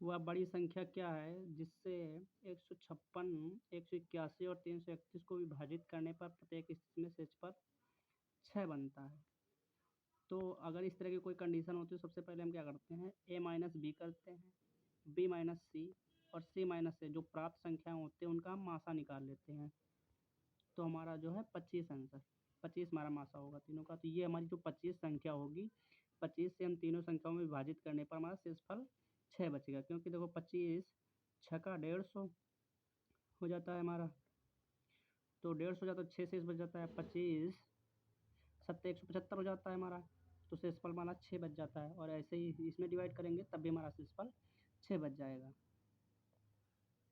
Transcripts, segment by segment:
वह बड़ी संख्या क्या है जिससे 156, 181 और 331 को विभाजित करने पर प्रत्येक स्थिति में शेषफल 6 बनता है। तो अगर इस तरह की कोई कंडीशन होती है, सबसे पहले हम क्या करते हैं, a माइनस बी करते हैं, b माइनस सी और c माइनस ए, जो प्राप्त संख्याएं होते हैं उनका हम मासा निकाल लेते हैं। तो हमारा जो है 25 आंसर, 25 हमारा मासा होगा तीनों का। तो ये हमारी जो 25 संख्या होगी, 25 से हम तीनों संख्याओं में विभाजित करने पर हमारा शेषफल 6 बचेगा, क्योंकि देखो 25 6 का 150 हो जाता है हमारा, तो 150 हो जाता है, 6 शेष बच जाता है, 25 7 175 हो जाता है हमारा, तो शेषफल हमारा 6 बच जाता है। और ऐसे ही इसमें डिवाइड करेंगे तब भी हमारा शेषफल 6 बच जाएगा।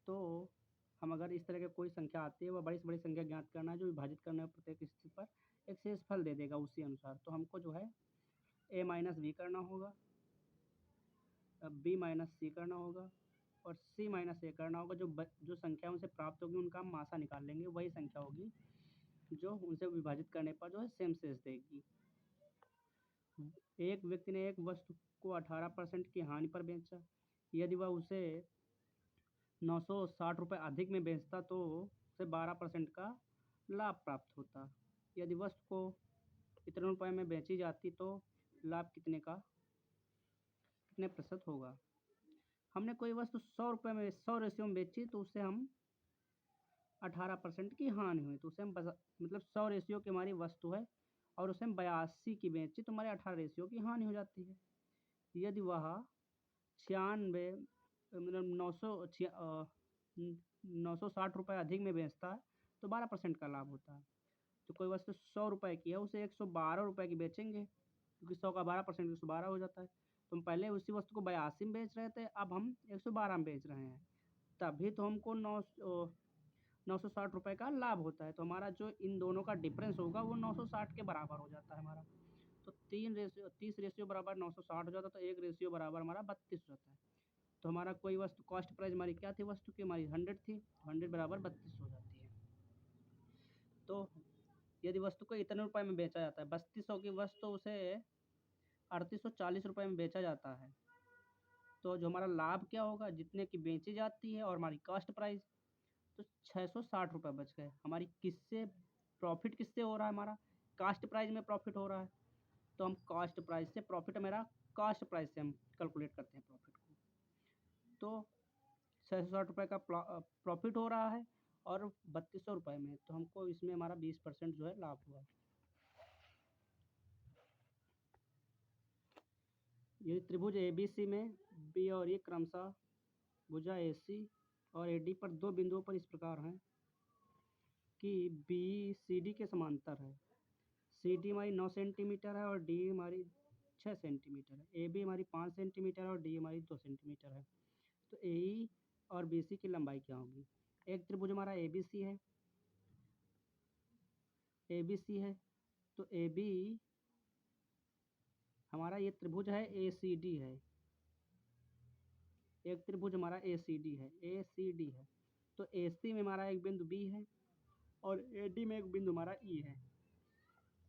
तो हम अगर इस तरह की कोई संख्या आती है, वह बड़ी से बड़ी संख्या ज्ञात करना है जो विभाजित करने पर प्रत्येक स्थिति पर एक शेषफल दे देगा उसी अनुसार। तो हमको जो है a माइनस बी करना होगा, b माइनस सी करना होगा और c माइनस ए करना होगा। जो संख्या उनसे प्राप्त होगी उनका हम मासा निकाल लेंगे, वही संख्या होगी जो उनसे विभाजित करने पर जो है सेम शेष देगी। एक व्यक्ति ने एक वस्तु को 18% की हानि पर बेचा। यदि वह उसे 960 रुपये अधिक में बेचता तो उसे 12% का लाभ प्राप्त होता। यदि वस्तु को इतने रुपये में बेची जाती तो लाभ कितने प्रतिशत होगा। हमने कोई वस्तु 100 रुपये में 100 रेशियो में बेची तो उससे हम 18% की हानि हुई, तो उसे हम मतलब 100 रेशियो की हमारी वस्तु है और उसे हम 82 की बेची तो हमारे 18 रेशियो की हानि हो जाती है। यदि वह 96 मतलब 960 रुपये अधिक में बेचता है तो 12% का लाभ होता है। तो कोई वस्तु 100 रुपये की है, उसे 112 रुपये की बेचेंगे, क्योंकि 100 का 12% 112 हो जाता है। तो हम पहले उसी वस्तु को 82 में बेच रहे थे, अब हम 112 में बेच रहे हैं, तभी तो हमको 960 रुपये का लाभ होता है। तो हमारा जो इन दोनों का डिफरेंस होगा वो 960 के बराबर हो जाता है हमारा। तो 30 रेशियो बराबर 960 हो जाता है, तो 1 रेशियो बराबर हमारा 32 हो जाता है। तो हमारा कोई वस्तु कॉस्ट प्राइस हमारी क्या थी, वस्तु की हमारी 100 थी, 100 बराबर 32 हो जाती है। तो यदि वस्तु को इतने रुपये में बेचा जाता है, 3200 की वस्तु उसे 3840 रुपये में बेचा जाता है, तो जो हमारा लाभ क्या होगा, जितने की बेची जाती है और हमारी कॉस्ट प्राइस, तो 660 रुपये बच गए। हमारी किससे प्रॉफिट किससे हो रहा है, हमारा कास्ट प्राइस में प्रॉफिट हो रहा है। तो हम कॉस्ट प्राइस से प्रॉफिट, मेरा कॉस्ट प्राइस से हम कैलकुलेट करते हैं प्रॉफिट को। तो 660 रुपये का प्रॉफिट हो रहा है और 3200 रुपये में, तो हमको इसमें हमारा 20% जो है लाभ हुआ। यदि त्रिभुज ABC में बी और ए क्रमशः भुजा AC और AD पर दो बिंदुओं पर इस प्रकार हैं कि BCD के समांतर है, CD हमारी 9 सेंटीमीटर है और D हमारी 6 सेंटीमीटर है, AB हमारी 5 सेंटीमीटर है और D हमारी 2 सेंटीमीटर है। तो AE और BC की लंबाई क्या होगी। एक त्रिभुज हमारा ABC है, तो AB हमारा ये त्रिभुज है, ACD है। एक त्रिभुज हमारा ACD है, तो AC में हमारा एक बिंदु B है और AD में एक बिंदु हमारा E है।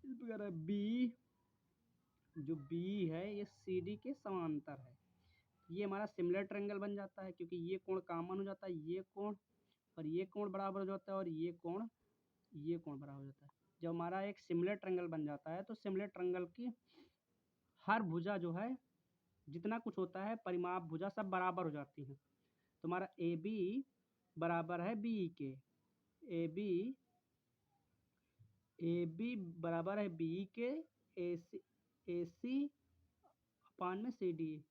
इस प्रकार जो B है ये CD के समांतर है। ये हमारा सिमिलर ट्रायंगल बन जाता है, क्योंकि ये कोण कॉमन हो जाता है, ये कोण और ये कोण बराबर हो जाता है और ये कोण बराबर हो जाता है। जब हमारा एक सिमिलर ट्रायंगल बन जाता है तो सिमिलर ट्रायंगल की हर भुजा जो है, जितना कुछ होता है परिमाप भुजा सब बराबर हो जाती हैं। तो हमारा AB बराबर है BE के, AB बराबर है BE के, AC अपान में CD।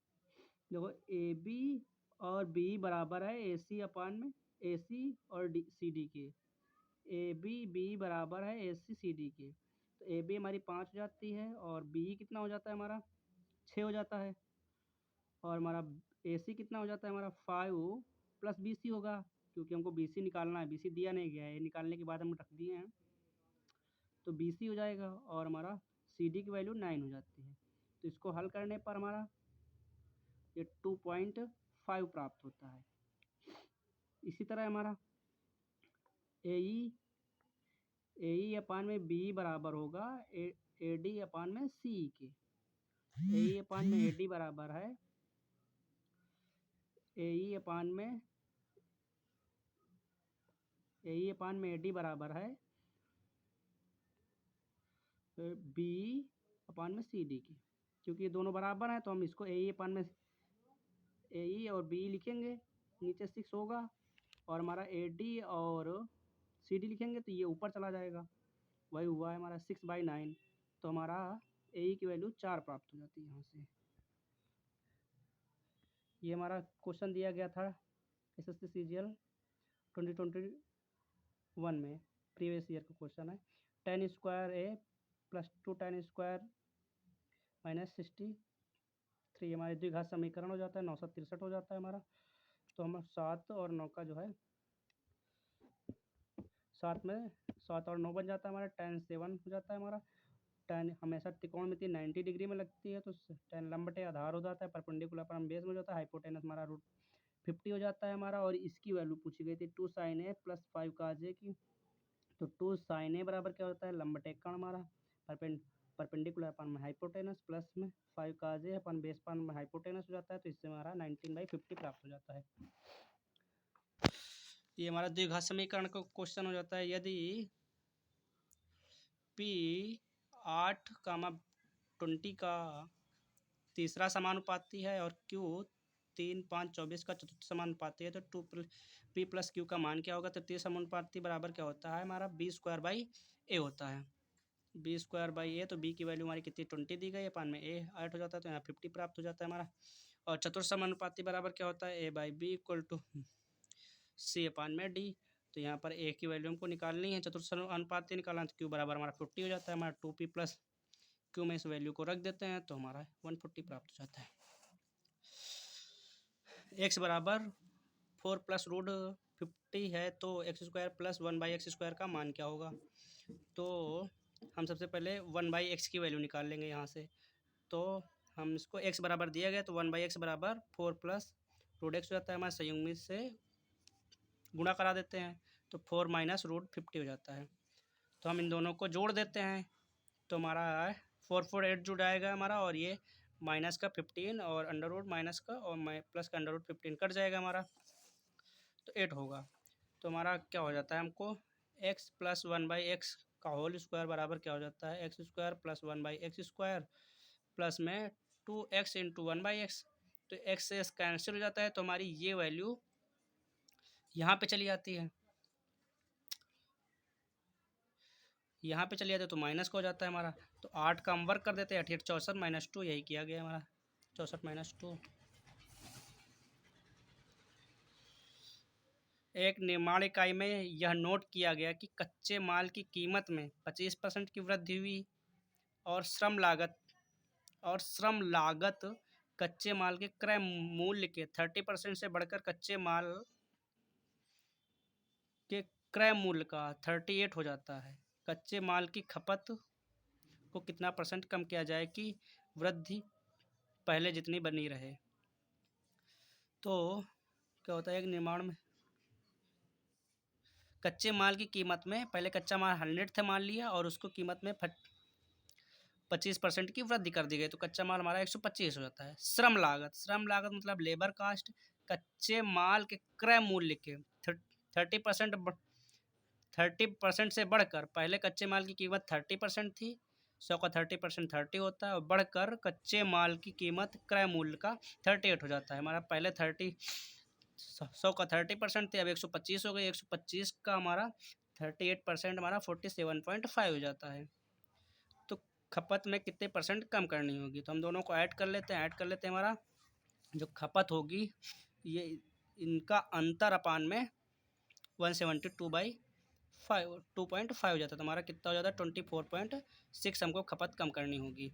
देखो AB और BE बराबर है AC अपान में AC और CD के, AB BE बराबर है AC CD के। तो AB हमारी 5 हो जाती है और BE कितना हो जाता है हमारा 6 हो जाता है, और हमारा AC कितना हो जाता है हमारा 5 प्लस BC होगा, क्योंकि हमको BC निकालना है, BC दिया नहीं गया है, निकालने के बाद हम रख दिए हैं, तो BC हो जाएगा और हमारा CD की वैल्यू 9 हो जाती है। तो इसको हल करने पर हमारा ये 2.5 प्राप्त होता है। इसी तरह हमारा AE अपान में BE बराबर होगा AD अपान में CE के। AE अपान में AD बराबर है ए अपान में ए डी बराबर है बी अपान में सी डी की। क्योंकि ये दोनों बराबर हैं तो हम इसको ए अपान में ए और बी लिखेंगे, नीचे 6 होगा, और हमारा ए डी और सी डी लिखेंगे तो ये ऊपर चला जाएगा। वही हुआ है हमारा 6/9। तो हमारा ए की वैल्यू 4 प्राप्त हो जाती है यहाँ से। ये हमारा क्वेश्चन दिया गया था एसएससी सीजीएल 2021 में, प्रीवियस ईयर का क्वेश्चन है। 10 स्क्वायर ए प्लस 2 10 स्क्वायर माइनस 63 हमारे द्विघात समीकरण हो जाता है, 963 हो जाता है हमारा। तो हम 7 और 9 का जो है 7 और 9 बन जाता है हमारा, 10 7 हो जाता है हमारा। 10 हमेशा त्रिकोणमिति 90 डिग्री में लगती है, तो 10 लंबटे आधार हो जाता है, परपेंडिकुलर पर हम बेस में हो जाता है, हाइपोटेनस हमारा √50 हो जाता है हमारा। और इसकी वैल्यू पूछी गई थी 2 sin a plus 5 cos a की। तो 2 sin a बराबर क्या होता है, लंबटे कोण हमारा परपेंडिकुलर अपन में हाइपोटेनस प्लस में 5 cos a अपन बेस पर में हाइपोटेनस हो जाता है, तो इससे हमारा 19/50 प्राप्त हो जाता है। ये हमारा द्विघात समीकरण का क्वेश्चन हो जाता है। यदि P 8, 20 का तीसरा समानुपाती है और Q 3, 5, 24 का चतुर्थ समानुपाती है, तो 2P प्लस Q का मान क्या होगा। तृतीय समानुपाती बराबर क्या होता है हमारा, B² होता है। B² तो B की वैल्यू हमारी कितनी 20 दी गई, अपान में A 8 हो जाता है, तो यहाँ 50 प्राप्त हो जाता है हमारा। और चतुर्थ समानुपाती बराबर क्या होता है, A/B = C अपान में D। तो यहाँ पर A की वैल्यू हमको निकालनी है, चतुर्थ समानुपाती निकालना, तो Q बराबर हमारा 40 हो जाता है हमारा। 2P प्लस Q में इस वैल्यू को रख देते हैं तो हमारा 140 प्राप्त हो जाता है। x बराबर 4 प्लस √50 है, तो x² प्लस 1/x² का मान क्या होगा। तो हम सबसे पहले 1/x की वैल्यू निकाल लेंगे यहाँ से। तो हम इसको x बराबर दिया गया, तो 1/x बराबर 4 प्लस √x हो जाता है हमारा, संयुग्मी से गुणा करा देते हैं, तो 4 माइनस √50 हो जाता है। तो हम इन दोनों को जोड़ देते हैं, तो हमारा 4 4 8 जुड़ जाएगा हमारा, और ये माइनस का 15 और अंडर रूट माइनस का और प्लस का अंडर रूट 15 कट जाएगा हमारा, तो 8 होगा। तो हमारा क्या हो जाता है, हमको x प्लस 1/x का होल स्क्वायर बराबर क्या हो जाता है, x² प्लस 1/x² प्लस में 2x इंटू 1/x। तो x से कैंसिल हो जाता है, तो हमारी ये वैल्यू यहाँ पे चली जाती है, यहाँ पे चली जाती है, तो माइनस का हो जाता है हमारा। तो 8 का हम वर्क कर देते हैं, 8 8 64 माइनस 2, यही किया गया हमारा, 64 माइनस 2। एक निर्माण इकाई में यह नोट किया गया कि कच्चे माल की कीमत में 25% की वृद्धि हुई, और श्रम लागत कच्चे माल के क्रय मूल्य के 30% से बढ़कर कच्चे माल के क्रय मूल्य का 38 हो जाता है। कच्चे माल की खपत को कितना % कम किया जाए कि वृद्धि पहले जितनी बनी रहे। तो क्या होता है, एक निर्माण में कच्चे माल की कीमत में पहले कच्चा माल 100 था मान लिया, और उसको कीमत में 25% की वृद्धि कर दी गई, तो कच्चा माल हमारा 125 हो जाता है। श्रम लागत मतलब लेबर कास्ट कच्चे माल के क्रय मूल्य के 30% से बढ़कर, पहले कच्चे माल की कीमत 30% थी, 100 का 30% 30 होता है, और बढ़कर कच्चे माल की कीमत क्रय मूल्य का 38 हो जाता है हमारा। पहले 100 का 30% थे, अब 125 हो गई, 125 का हमारा 38% हमारा 47.5 हो जाता है। तो खपत में कितने % कम करनी होगी, तो हम दोनों को ऐड कर लेते हैं। हमारा जो खपत होगी, ये इनका अंतर अपान में 172/2.5 हो जाता है, तो हमारा कितना हो जाता है 24.6 हमको खपत कम करनी होगी।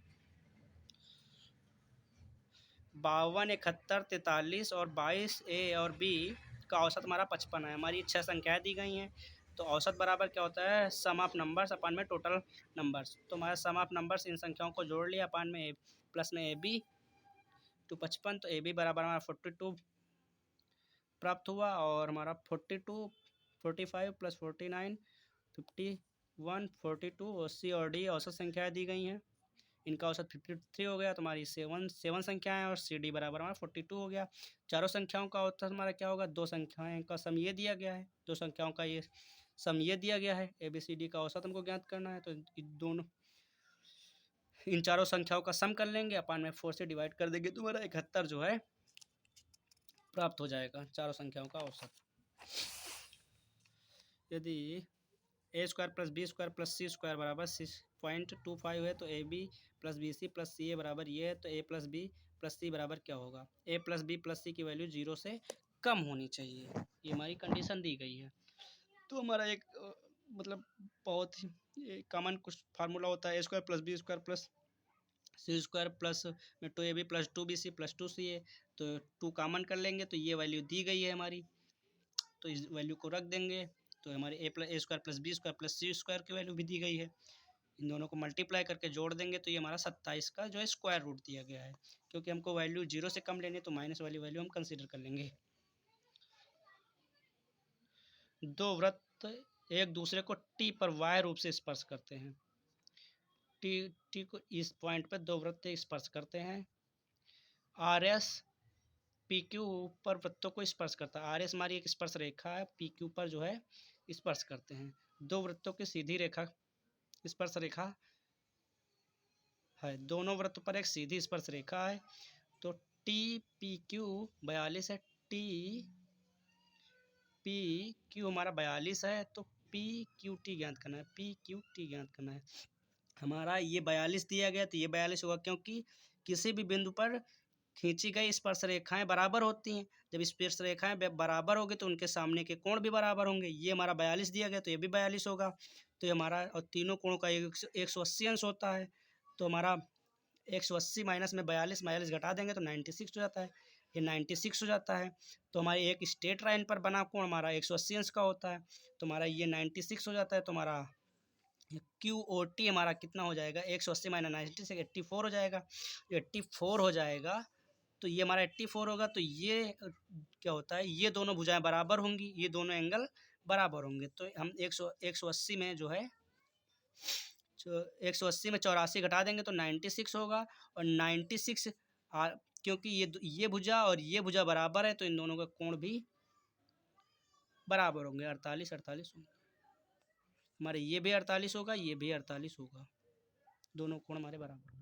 52, 71, 43 और 22 ए और बी का औसत हमारा 55 है। हमारी 6 संख्याएं दी गई हैं, तो औसत बराबर क्या होता है, सम ऑफ नंबर्स अपान में टोटल नंबर्स। तो हमारा सम ऑफ नंबर्स इन संख्याओं को जोड़ लिया, अपान में प्लस में ए बी टू 55, तो ए बी बराबर हमारा 42 प्राप्त हुआ, और हमारा 42 45 प्लस 49 51 42 और सी और डी औसत संख्याएं दी गई हैं। इनका औसत 53 हो गया, तो हमारी 7 संख्याएं और सी डी बराबर हमारा 42 हो गया। चारों संख्याओं का औसत हमारा क्या होगा, दो संख्याएं का सम ये दिया गया है, दो संख्याओं का ये सम ये दिया गया है, ए बी सी डी का औसत हमको ज्ञात करना है। तो दोनों इन चारों संख्याओं का सम कर लेंगे, अपान में 4 से डिवाइड कर देंगे, तो हमारा 71 जो है प्राप्त हो जाएगा चारों संख्याओं का औसत। यदि A square plus B square plus C square बराबर 6.25 है, तो A B plus B C plus C A बराबर ये है, तो A plus B plus C बराबर क्या होगा, A plus B plus C की वैल्यू 0 से कम होनी चाहिए, ये हमारी कंडीशन दी गई है। तो हमारा एक मतलब बहुत ही कॉमन कुछ फार्मूला होता है, A square plus B square plus C square plus में 2ab plus 2bc plus 2ca, तो 2 कॉमन कर लेंगे, तो ये वैल्यू दी गई है हमारी, तो इस वैल्यू को रख देंगे, तो हमारे A square plus B square plus C square की वैल्यू भी दी गई है, इन दोनों को मल्टीप्लाई करके जोड़ देंगे, तो ये हमारा 27 का जो है स्क्वायर रूट दिया गया है। क्योंकि हमको वैल्यू 0 से कम लेनी है, तो माइनस वाली वैल्यू हम कंसीडर कर लेंगे। दो वृत्त एक दूसरे को टी पर वाय रूप से स्पर्श करते हैं। टी को इस पॉइंट पर दो वृत्त स्पर्श करते हैं। आर एस पी क्यू पर वृत्तों को स्पर्श करता है। आर एस हमारी एक स्पर्श रेखा है, पी क्यू पर जो है स्पर्श करते हैं। दो वृत्तों की सीधी रेखा स्पर्श रेखा है, दोनों वृत्त पर एक सीधी स्पर्श रेखा है। तो टी पी क्यू 42 है, टी पी क्यू हमारा 42 है, तो पी क्यू टी ज्ञात करना है, पी क्यू टी ज्ञात करना है। हमारा ये 42 दिया गया, तो ये 42 होगा, क्योंकि किसी भी बिंदु पर खींची गई स्पर्श रेखाएं बराबर होती हैं। जब स्पर्श रेखाएं बराबर होगी, तो उनके सामने के कोण भी बराबर होंगे। ये हमारा 42 दिया गया, तो ये भी 42 होगा। तो ये हमारा, और तीनों कोणों का 180 अंश होता है, तो हमारा 180 माइनस में 42 घटा देंगे तो 96 हो जाता है, ये 96 हो जाता है। तो हमारी एक स्ट्रेट लाइन पर बना कोण हमारा 180 अंश का होता है, तो हमारा ये 96 हो जाता है। तो हमारा क्यू ओ टी हमारा कितना हो जाएगा, 180 माइनस 96 84 हो जाएगा। 84 हो जाएगा, तो ये हमारा 84 होगा। तो ये क्या होता है, ये दोनों भुजाएं बराबर होंगी, ये दोनों एंगल बराबर होंगे। तो हम 180 में जो है 180 में 84 घटा देंगे तो 96 होगा। और 96 क्योंकि ये भुजा और ये भुजा बराबर है, तो इन दोनों का कोण भी बराबर होंगे, 48 48 होंगे। हमारे ये भी 48 होगा, ये भी 48 होगा, दोनों कोण हमारे बराबर।